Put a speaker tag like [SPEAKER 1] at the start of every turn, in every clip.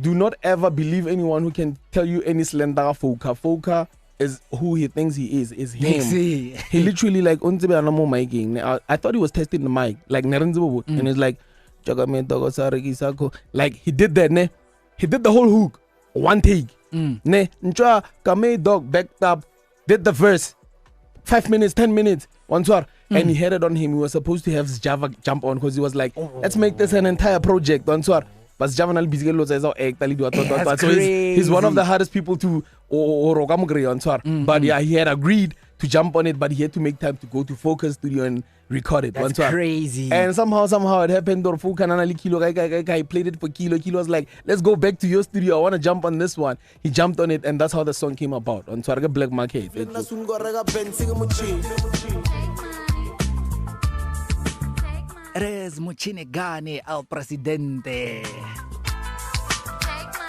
[SPEAKER 1] do not ever believe anyone who can tell you any slender Foca is who he thinks he is him. He literally like I thought he was testing the mic like and he's like like he did that ne. He did the whole hook one take. Ne nchwa kame dog backed up, did the verse 5 minutes, 10 minutes, one swar, and he had it on him. He was supposed to have SJAVA jump on because he was like, let's make this an entire project, one swar. But SJAVA nal busy so he's one of the hardest people to but yeah, he had agreed to jump on it, but he had to make time to go to Focus Studio and record it.
[SPEAKER 2] That's crazy.
[SPEAKER 1] And somehow it happened. He played it for Kilo. Kilo was like, let's go back to your studio. I want to jump on this one. He jumped on it, and that's how the song came about. On Swarga Black Market.
[SPEAKER 2] It is Mochen Gane, El Presidente.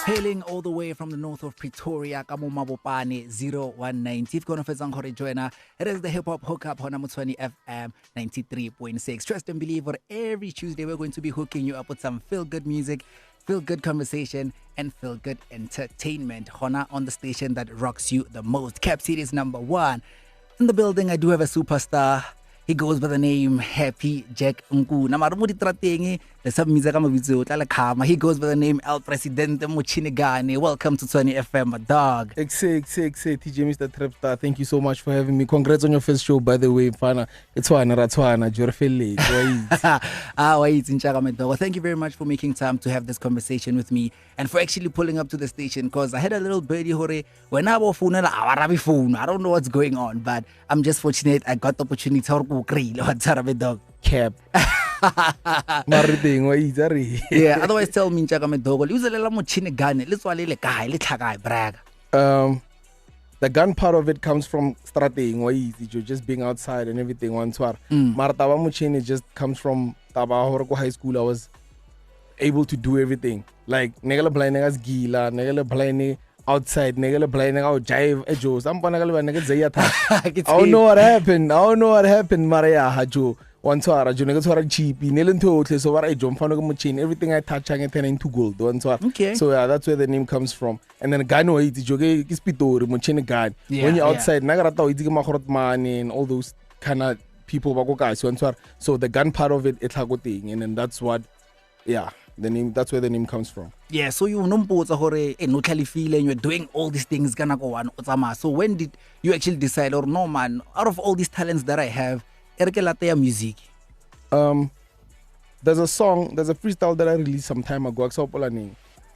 [SPEAKER 2] Hailing all the way from the north of Pretoria, Kamo Mabopane 019. If you're going to join us, it is the Hip Hop Hookup on Mochen FM 93.6. Trust and believe, for every Tuesday we're going to be hooking you up with some feel-good music, feel-good conversation, and feel-good entertainment. Hona on the station that rocks you the most. Cap City's #1. In the building, I do have a superstar. He goes by the name Happy Jack Nku. He goes by the name El Presidente Mochen Gane. Welcome to 20 FM, my dog.
[SPEAKER 1] TJ Mr. Trapstar, thank you so much for having me. Congrats on your first show, by the way. It's
[SPEAKER 2] Thank you very much for making time to have this conversation with me and for actually pulling up to the station, because I had a little birdie hore when I was phone. I don't know what's going on, but I'm just fortunate I got the opportunity to dog.
[SPEAKER 1] Cap.
[SPEAKER 2] Yeah, otherwise tell me dog.
[SPEAKER 1] The gun part of it comes from starting just being outside and everything. Martaba Mochen just comes from Taba High School. I was able to do everything. Like negala blind as gila, negala blind outside, negala blind out jive ejos. I'm gonna I don't know what happened. Maria Hajo. One swara, cheap, so what I jump Mochen, everything I touch I turn into gold.
[SPEAKER 2] Okay.
[SPEAKER 1] So yeah, that's where the name comes from. And then Gano is Mochen God. When you're outside, Nagarata money and all those kind of people. So the gun part of it, it's a good thing. And then that's what, yeah, the name. That's where the name comes from.
[SPEAKER 2] Yeah. So you know, you're doing all these things. So when did you actually decide, or no man, out of all these talents that I have, music?
[SPEAKER 1] There's a freestyle that I released some time ago.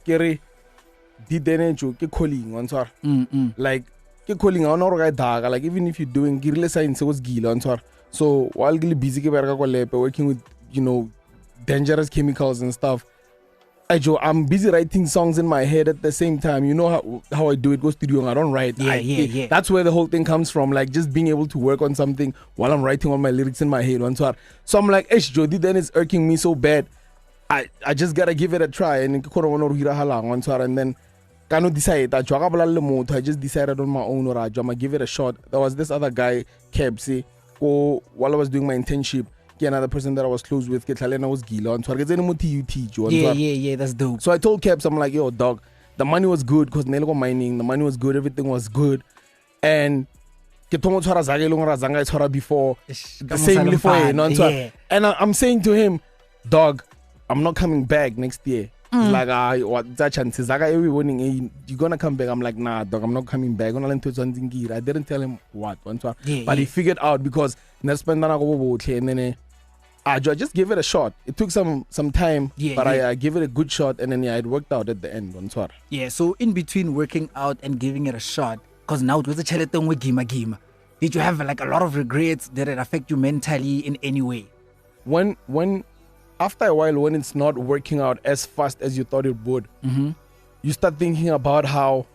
[SPEAKER 1] Kere didenejo ke calling ontswar. Like ke calling a ona daga, like even if you're doing girile science was gila ontswar. So while gile busy ke bereka ko lab working with, you know, dangerous chemicals and stuff, I'm busy writing songs in my head at the same time. You know how I do it, go studio and I don't write.
[SPEAKER 2] Yeah.
[SPEAKER 1] That's where the whole thing comes from, like just being able to work on something while I'm writing all my lyrics in my head. So I'm like, Jody, then it's irking me so bad. I just gotta give it a try. And then I decide I just decided on my own, I'm gonna give it a shot. There was this other guy, Kebsi, while I was doing my internship. Another person that I was close with, was Gila.
[SPEAKER 2] Yeah, that's dope.
[SPEAKER 1] So I told Caps, I'm like, yo, dog, the money was good because Nelgo mining, the money was good, everything was good. And before the same before, and I'm saying to him, dog, I'm not coming back next year. He's like, what that chances? Every morning, you gonna come back? I'm like, nah, dog, I'm not coming back. I didn't tell him what, but he figured out because and then I just gave it a shot. It took some time, but I gave it a good shot, and then it worked out at the end.
[SPEAKER 2] Yeah, so in between working out and giving it a shot, because now it was a chaleton with Gima. Did you have like a lot of regrets? Did it affect you mentally in any way?
[SPEAKER 1] When after a while, when it's not working out as fast as you thought it would, you start thinking about how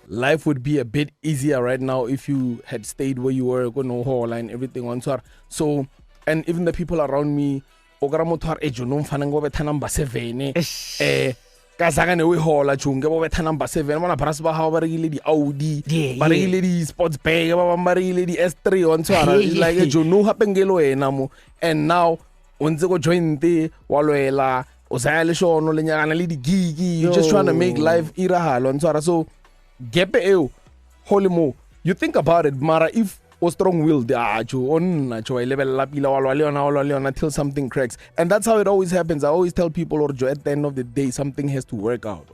[SPEAKER 1] life would be a bit easier right now if you had stayed where you were, and everything. So, and even the people around me, number 7. Kazagane we hola chunga bo betha number 7 mona bras ba ha ba regile di Audi ba regile di sports bag ba ba regile di S3 on tsara like jo no hapengelo ena mo, and now onse go join the walwela you're just trying to make life irahalo and so gepe eo holy mo. You think about it, Mara, if strong-willed until something cracks, and that's how it always happens. I always tell people, or at the end of the day, something has to work out.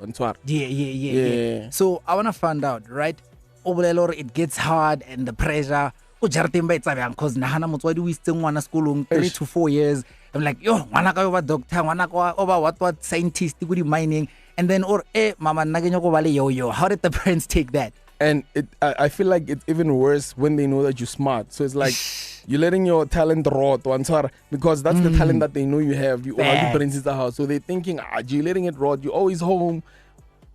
[SPEAKER 2] Yeah. So I want to find out, right? It gets hard and the pressure. Because nahana motswadi we still ngwana skolong 3 to 4 years. I'm like, yo, ngwana ka over doctor, ngwana ka over what scientist good mining, and then mama nagenyo ko bale yo. How did the parents take that?
[SPEAKER 1] And I feel like it's even worse when they know that you're smart. So it's like you're letting your talent rot because that's the talent that they know you have. You brings it the house. So they're thinking, you're letting it rot. You're always home.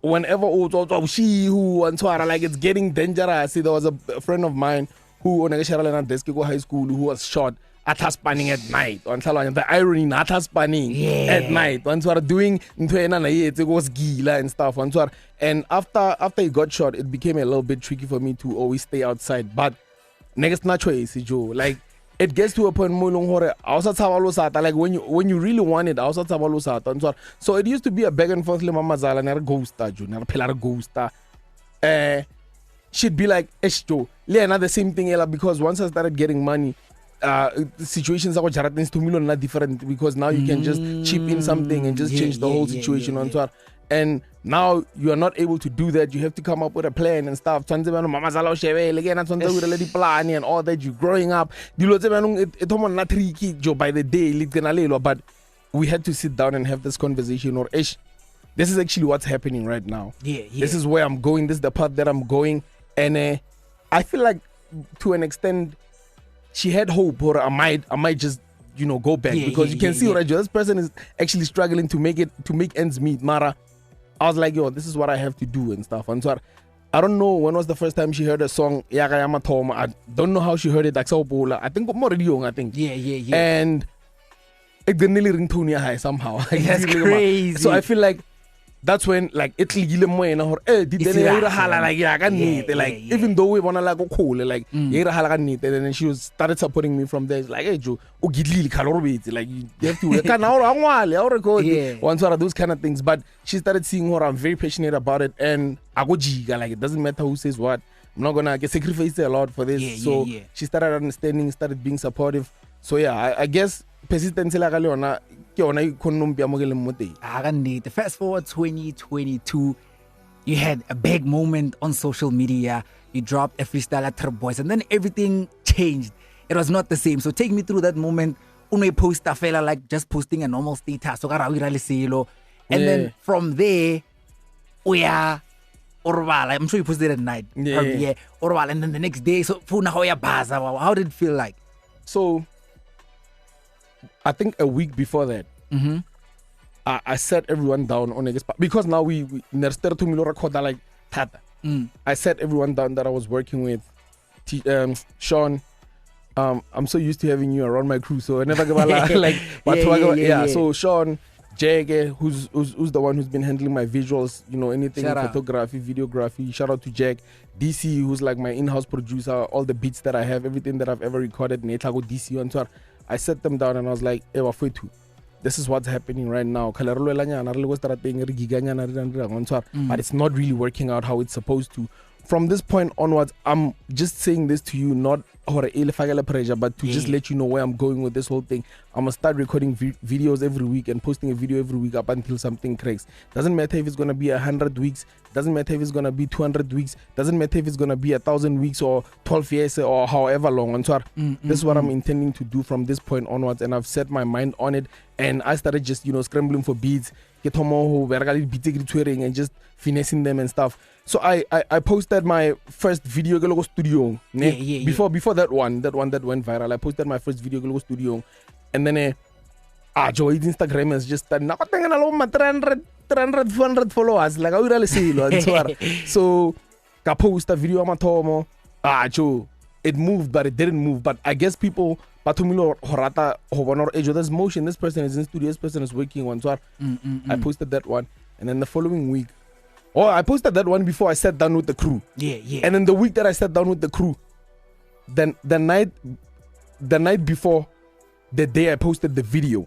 [SPEAKER 1] Whenever like it's getting dangerous. See, there was a friend of mine who on a desk go high school who was shot at spanning at night. The irony, at spanning at night. Doing it was gila and stuff. And after he got shot, it became a little bit tricky for me to always stay outside. But next na choice, Joe. Like it gets to a point like when you really want it, so it used to be a back and forth mamazala never ghosta, never pillar ghosta. She'd be like, Joe, the same thing, because once I started getting money, situations are not different because now you can just chip in something and just change the whole situation. And now you are not able to do that. You have to come up with a plan and stuff. And all that. You're growing up. By the day, but we had to sit down and have this conversation. Or this is actually what's happening right now. This is where I'm going. This is the path that I'm going. And I feel like to an extent she had hope, or I might just go back because you can see right, this person is actually struggling to make ends meet. Mara, I was like, yo, this is what I have to do and stuff. And so I don't know when was the first time she heard a song. I don't know how she heard it. I think more young. I think.
[SPEAKER 2] Yeah.
[SPEAKER 1] And it didn't really ring tune high somehow.
[SPEAKER 2] That's crazy.
[SPEAKER 1] So I feel like that's when like it even though we wanna like cool like and then she started supporting me from there. It's like, hey Joe, like you have to those kind of things. But she started seeing her. I'm very passionate about it, and like it doesn't matter who says what. I'm not gonna get sacrificed a lot for this. She started understanding, started being supportive. So I guess persistence
[SPEAKER 2] Fast forward 2022, you had a big moment on social media. You dropped a freestyle at Ter Boys, and then everything changed. It was not the same. So take me through that moment. Post a fella like just posting a normal status. And then from there, I'm sure you posted at night. And then the next day, so how did it feel like?
[SPEAKER 1] So I think a week before that, I sat everyone down on a because now we like Tata. I sat everyone down that I was working with. Sean, I'm so used to having you around my crew, so I never give a So Sean, Jag, who's the one who's been handling my visuals, anything photography, videography. Shout out to Jag. DC, who's like my in-house producer, all the beats that I have, everything that I've ever recorded. DC on tour. I sat them down and I was like, this is what's happening right now. But it's not really working out how it's supposed to. From this point onwards, I'm just saying this to you, not pressure, but to just let you know where I'm going with this whole thing. I'm going to start recording videos every week and posting a video every week up until something cracks. Doesn't matter if it's going to be 100 weeks. Doesn't matter if it's going to be 200 weeks. Doesn't matter if it's going to be 1,000 weeks or 12 years or however long. And so this is what I'm intending to do from this point onwards. And I've set my mind on it. And I started just, scrambling for beats, and just finessing them and stuff. So I posted my first video studio. Before that one that went viral, I posted my first video studio, and then Joey's Instagram is just 300 400 followers. Like I really see so I post a video Joe. It moved, but it didn't move. But I guess people there's motion. This person is in studio. This person is working on. So I posted that one, and then the following week. I posted that one before I sat down with the crew. And then the week that I sat down with the crew, then the night before, the day I posted the video.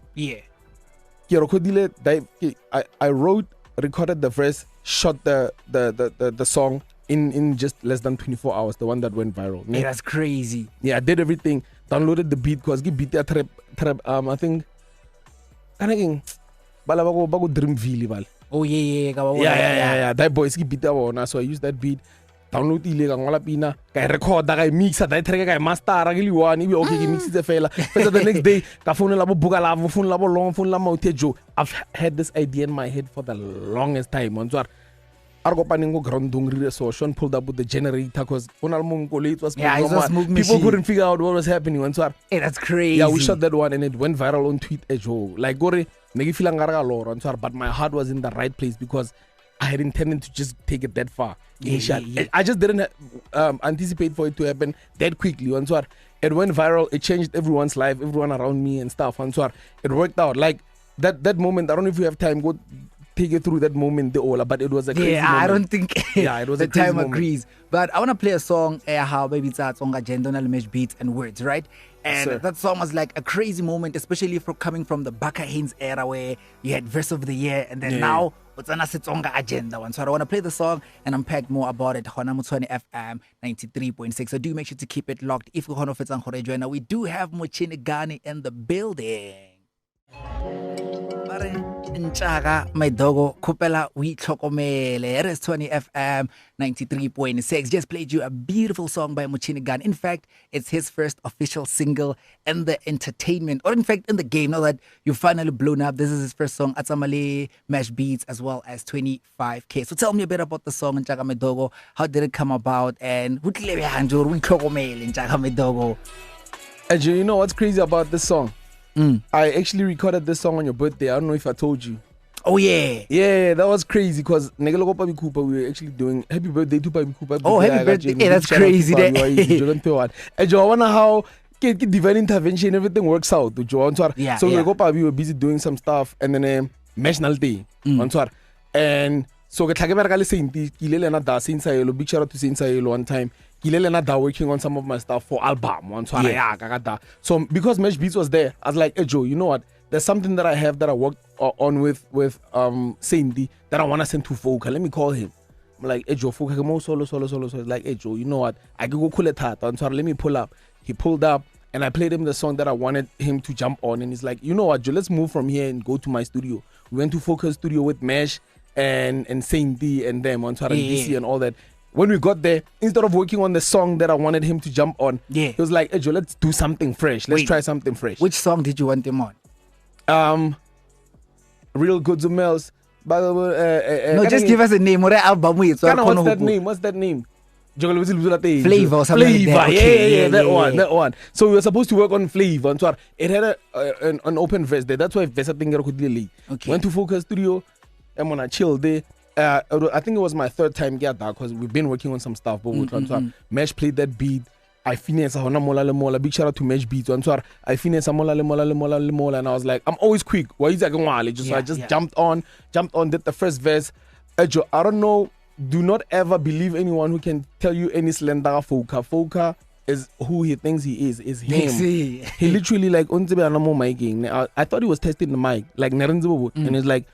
[SPEAKER 1] I wrote, recorded the verse, shot the song in just less than 24 hours, the one that went viral.
[SPEAKER 2] Yeah, that's crazy.
[SPEAKER 1] Yeah, I did everything, downloaded the beat, because the beat trap I think dream
[SPEAKER 2] Oh
[SPEAKER 1] yeah, that boy is beat that, so I used that beat, download ile ka ngola pina ka record ka mix that track ka master ka le one ibe okay ke mix it fela, but the next day ka phone la bo buka la phone la bo long phone la Motejo. I've had this idea in my head for the longest time. Ontswar argo paningo ground dungri, so Sean pulled up with the generator because it was people couldn't figure out what was happening. Ontswar
[SPEAKER 2] hey, that's crazy.
[SPEAKER 1] Yeah, we shot that one and it went viral on tweet ejo like gore negi feel ngara lor ontswar, but my heart was in the right place because I had intended to just take it that far. Yeah. I just didn't anticipate for it to happen that quickly. Ontswar it went viral, it changed everyone's life, everyone around me and stuff. Ontswar it worked out. Like that moment, I don't know if you have time, go take it through that moment, the Ola, but it was a crazy moment.
[SPEAKER 2] I don't think
[SPEAKER 1] it was
[SPEAKER 2] the
[SPEAKER 1] a crazy
[SPEAKER 2] time
[SPEAKER 1] moment.
[SPEAKER 2] agrees. But I want to play a song, how baby it's on agenda, mesh beats and words, right? And that song was like a crazy moment, especially for coming from the Baka Haynes era where you had verse of the year, and then now it's on a agenda one. So I want to play the song and unpack more about it. Hona Mochen FM 93.6. So do make sure to keep it locked. If we do have Mochen Gani in the building. Nchaga my dogo kupela we tlhokomele. RS20 FM 93.6 just played you a beautiful song by Mochen Gani. In fact, it's his first official single in the entertainment, or in fact in the game. Now that you've finally blown up, this is his first song, Atsamale, Mash Beats, as well as 25K. So tell me a bit about the song, Nchaga my dogo. How did it come about? And we tlhokomele Nchaga my dogo.
[SPEAKER 1] You know what's crazy about this song? I actually recorded this song on your birthday. I don't know if I told you.
[SPEAKER 2] Oh yeah.
[SPEAKER 1] Yeah, that was crazy because Negeloko Pabi Cooper, we were actually doing happy birthday to Pabi Cooper.
[SPEAKER 2] Oh, happy birthday. Yeah, that's crazy.
[SPEAKER 1] And I wonder how divine intervention, everything works out.
[SPEAKER 2] Yeah,
[SPEAKER 1] so we were busy doing some stuff and then national day. And so big shout out to Saint Sayelo one time. Working on some of my stuff for album. So because Mesh Beats was there, I was like, hey Joe, you know what? There's something that I have that I worked on with Sandy that I want to send to Foca. Let me call him. I'm like, hey Joe, Foca, come on, solo. It's like, hey Joe, you know what? I can go cool it hat. So let me pull up. He pulled up and I played him the song that I wanted him to jump on. And he's like, you know what, Joe, let's move from here and go to my studio. We went to Foca's studio with Mesh and Sandy and them on DC and all that. When we got there, instead of working on the song that I wanted him to jump on, he was like, hey Joe, let's do something fresh. Let's try something fresh.
[SPEAKER 2] Which song did you want him on?
[SPEAKER 1] Real Good Zumels.
[SPEAKER 2] No, just give us a name. What album what's
[SPEAKER 1] that name?
[SPEAKER 2] Flavor or something like that.
[SPEAKER 1] Okay, that one. So we were supposed to work on Flavor. It had an open verse there. That's why verse I think I could really. Went to Focus Studio. I'm on a chill day. I think it was my third time get that because we've been working on some stuff. But Mesh played that beat. I finished a big shout out to Mesh Beats. I finished and I was like, I'm always quick. Why is that going? So I just jumped on, did the first verse. I don't know. Do not ever believe anyone who can tell you any slender Foca. Foca is who he thinks he is him. He literally like I thought he was testing the mic like and he's like,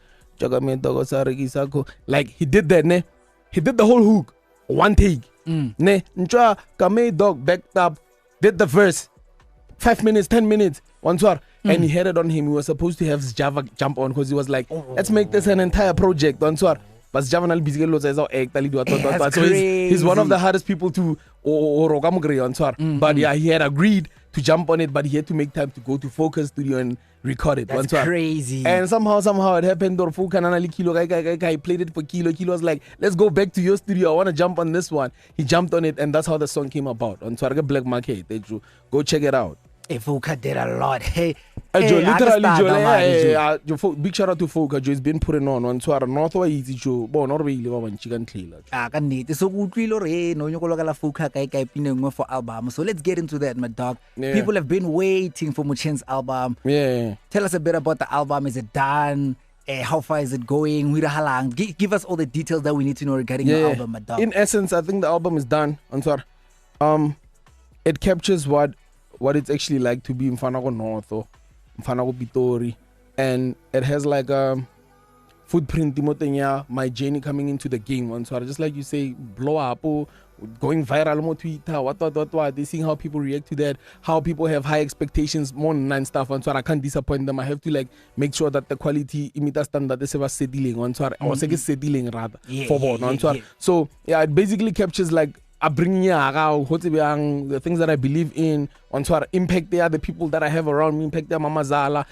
[SPEAKER 1] like he did that, ne? He did the whole hook, one take. Ne, Nchwa Kame dog backed up, did the verse, 5 minutes, 10 minutes, and he had it on him. He was supposed to have SJAVA jump on because he was like, let's make this an entire project. But SJAVA busy so he's one of the hardest people to but yeah, he had agreed to jump on it, but he had to make time to go to Focus Studio and record it.
[SPEAKER 2] That's crazy.
[SPEAKER 1] And somehow it happened. He played it for Kilo. Kilo was like, let's go back to your studio. I want to jump on this one. He jumped on it, and that's how the song came about. On Swarga Black Market. Go check it out.
[SPEAKER 2] Foca did a lot. Hey,
[SPEAKER 1] big shout out to Foca. He's been putting on Swara North or Easy Joe. Bon, or really one chicken cleaner.
[SPEAKER 2] So for album. So let's get into that, my dog. People have been waiting for Mochen's album. Tell us a bit about the album. Is it done? How far is it going? Give us all the details that we need to know regarding the album, my dog.
[SPEAKER 1] In essence, I think the album is done. It captures what it's actually like to be in Mfanago North or Mfanago Pitori and it has like a footprint my journey coming into the game. And so just like you say, blow up or going viral on Twitter, what. They seeing how people react to that, how people have high expectations, more and stuff. And so I can't disappoint them. I have to like make sure that the quality imita standard is ever settling on so or settling rather for one. So yeah, it basically captures like the things that I believe in, on impact the other people that I have around me, impact their mama Zala.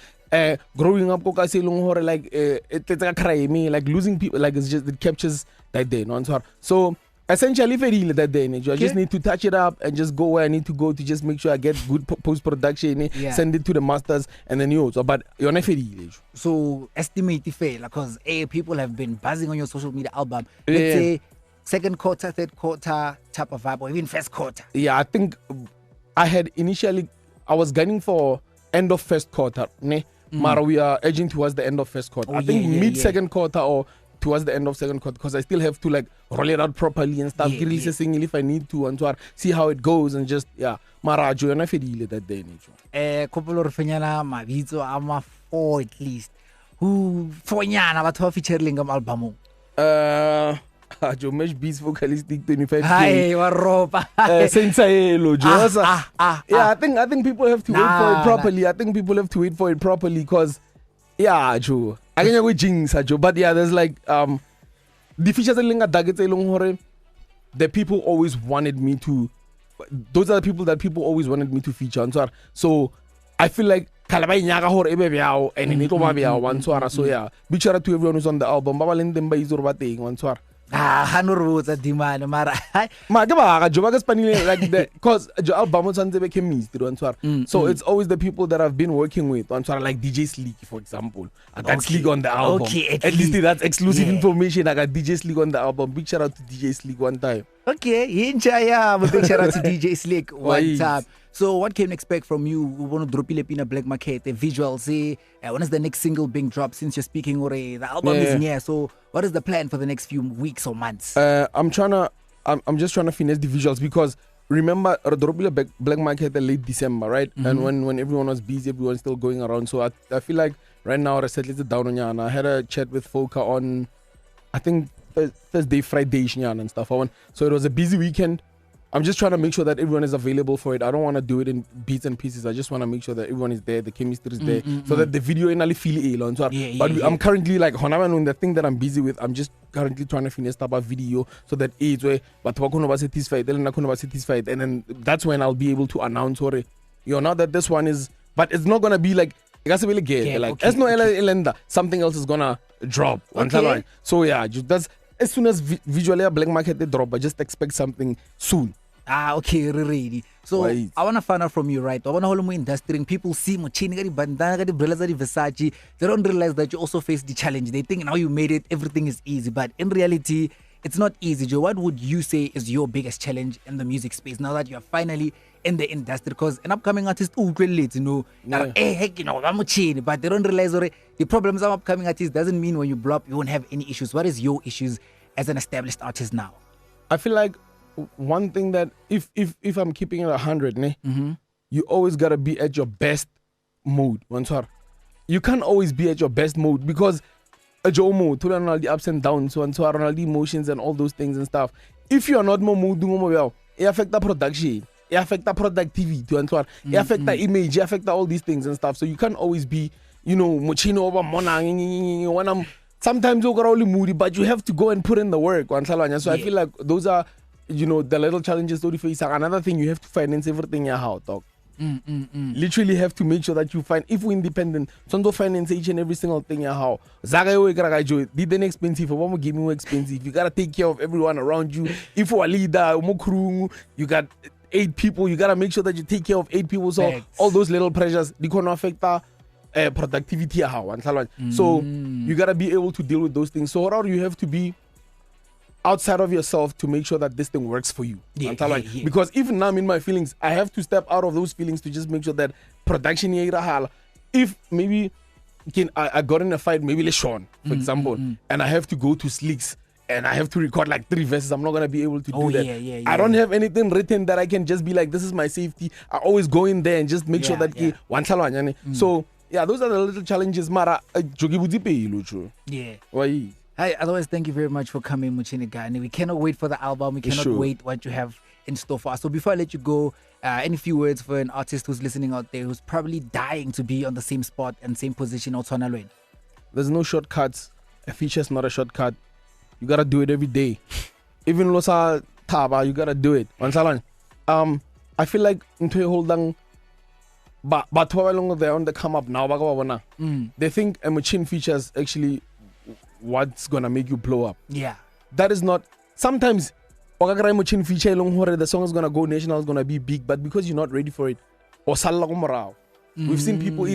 [SPEAKER 1] Growing up, like it's a crime, like losing people, like it captures that day. So essentially, if I really that day, I just need to touch it up and just go where I need to go to just make sure I get good post production, send it to the masters, and then you. So, but you're not really.
[SPEAKER 2] So estimate the fail because people have been buzzing on your social media album. Let's say second quarter, third quarter type of vibe, or even first quarter.
[SPEAKER 1] Yeah, I think I was gunning for end of first quarter, Mara, we are edging towards the end of first quarter. I think mid second quarter or towards the end of second quarter, because I still have to like roll it out properly and stuff. Release a single if I need to, and so see how it goes and just Mara, you're not feeling that day.
[SPEAKER 2] Couple of fenyana mabitso ama 4 at least. Who fonyana batho featuring album?
[SPEAKER 1] Jo mesh beats FOCALISTIC 25K.
[SPEAKER 2] Hi, waropa.
[SPEAKER 1] Yeah, I think people have to wait for it properly. I think people have to wait for it properly because Joe. I can go jinx Joe. But yeah, there's like the features the people always wanted me to, those are the people that people always wanted me to feature. So I feel like and so yeah, big shout out to everyone who's on the album.
[SPEAKER 2] Hanurutsa demand mara.
[SPEAKER 1] Like that because the album was so it's always the people that I've been working with on like DJ SLIQE, for example. I got SLIQE on the album. At least that's exclusive information. I got DJ SLIQE on the album. Big shout out to DJ SLIQE one time.
[SPEAKER 2] Okay, big shout out to DJ SLIQE one time. So what can we expect from you? We want to drop in a black market, the visuals. When is the next single being dropped? Since you're speaking already, the album is near. So what is the plan for the next few weeks or months?
[SPEAKER 1] I'm just trying to finesse the visuals because remember, the black market late December, right? And when everyone was busy, everyone's still going around. So I feel like right now I settled it down on and I had a chat with Foca on, I think Thursday, Friday, and stuff. So it was a busy weekend. I'm just trying to make sure that everyone is available for it. I don't want to do it in bits and pieces. I just want to make sure that everyone is there, the chemistry is there, so that the video ain't feel ill. I'm currently like, the thing that I'm busy with, I'm just currently trying to finish up a video so that it's where but satisfied, and then that's when I'll be able to announce now that this one is, but it's not gonna be like something else is gonna drop.
[SPEAKER 2] Okay.
[SPEAKER 1] So yeah, that's as soon as visually a black market they drop, I just expect something soon.
[SPEAKER 2] Okay, ready. So I want to find out from you, right? I want to hold more industry. People see Mochen, bandana, Versace. They don't realize that you also face the challenge. They think now you made it, everything is easy. But in reality, it's not easy, Joe. What would you say is your biggest challenge in the music space now that you're finally in the industry? Because an upcoming artist, I'm Mochen, but they don't realize the problems of upcoming artists doesn't mean when you blow up, you won't have any issues. What is your issues as an established artist now?
[SPEAKER 1] I feel like one thing that if I'm keeping it 100, you always gotta be at your best mode. You can't always be at your best mode because a Joe mode, to all the ups and downs, all the emotions and all those things and stuff. If you are not more mood, it affects the production, it affects the productivity, it affects the image, it affects all these things and stuff. So you can't always be, Mochino over Mona when I'm sometimes you're only moody, but you have to go and put in the work. So I feel like those are the little challenges that you face. Another thing, you have to finance everything in your dog. Literally have to make sure that you find, if we're independent, so finance each and every single thing in your house. Didn't expensive, or give me expensive. You gotta take care of everyone around you. If you're a leader, you got 8 people, you gotta make sure that you take care of 8 people. So all those little pressures, they can affect productivity. So you gotta be able to deal with those things. So you have to be outside of yourself to make sure that this thing works for you. Because even now I'm in my feelings, I have to step out of those feelings to just make sure that production, if maybe I got in a fight, maybe Sean, for example, and I have to go to SLIQE and I have to record like 3 verses, I'm not going to be able to do that. I don't have anything written that I can just be like, this is my safety. I always go in there and just make sure that So yeah, those are the little challenges. Mara,
[SPEAKER 2] Yeah.
[SPEAKER 1] Why?
[SPEAKER 2] Hi, otherwise, thank you very much for coming, Muchinegani. We cannot wait for the album. We cannot wait what you have in store for us. So before I let you go, any few words for an artist who's listening out there who's probably dying to be on the same spot and same position?
[SPEAKER 1] There's no shortcuts. A feature is not a shortcut. You gotta do it every day. Even Losa Taba, you gotta do it. I feel like into holding but they're on the come up now. They think a machine feature is actually what's gonna make you blow up.
[SPEAKER 2] Yeah.
[SPEAKER 1] That is not. Sometimes machine feature the song is gonna go national, is gonna be big, but because you're not ready for it, we've seen people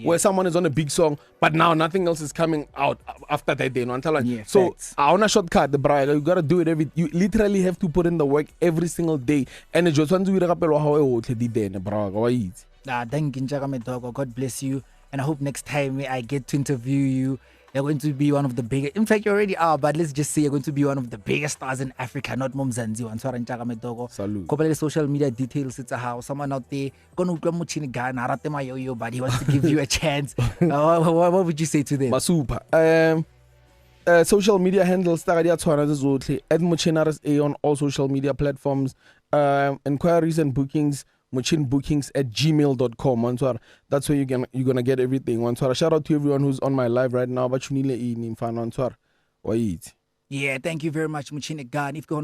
[SPEAKER 1] where someone is on a big song, but now nothing else is coming out after that day. So on a shortcut, the bride, you gotta do it you literally have to put in the work every single day. And it just wants to
[SPEAKER 2] God bless you. And I hope next time I get to interview you, you're going to be one of the biggest. In fact, you already are, but let's just say you're going to be one of the biggest stars in Africa, not Momzanzi. Salute. Social media details. It's a house. Someone out there, but he wants to give you a chance. What would you say to them?
[SPEAKER 1] Super. Social media handles at Mochen on all social media platforms. Inquiries and bookings, mochinbookings@gmail.com. That's where you're gonna get everything. Shout out to everyone who's on my live right now. But
[SPEAKER 2] yeah, thank you very much, Muchinegan. If you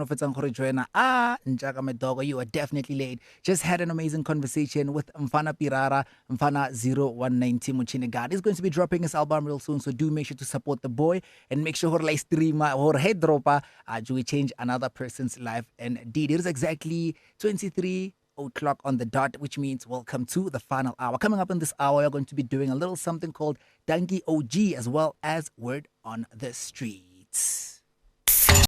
[SPEAKER 2] you are definitely late. Just had an amazing conversation with Mfana Pirara, Mfana 0190 Muchinegan. He's going to be dropping his album real soon, so do make sure to support the boy and make sure her stream or head dropper we change another person's life. And indeed, it is exactly 23 o'clock on the dot, which means welcome to the final hour. Coming up in this hour, we're going to be doing a little something called Dangi OG as well as Word on the Streets.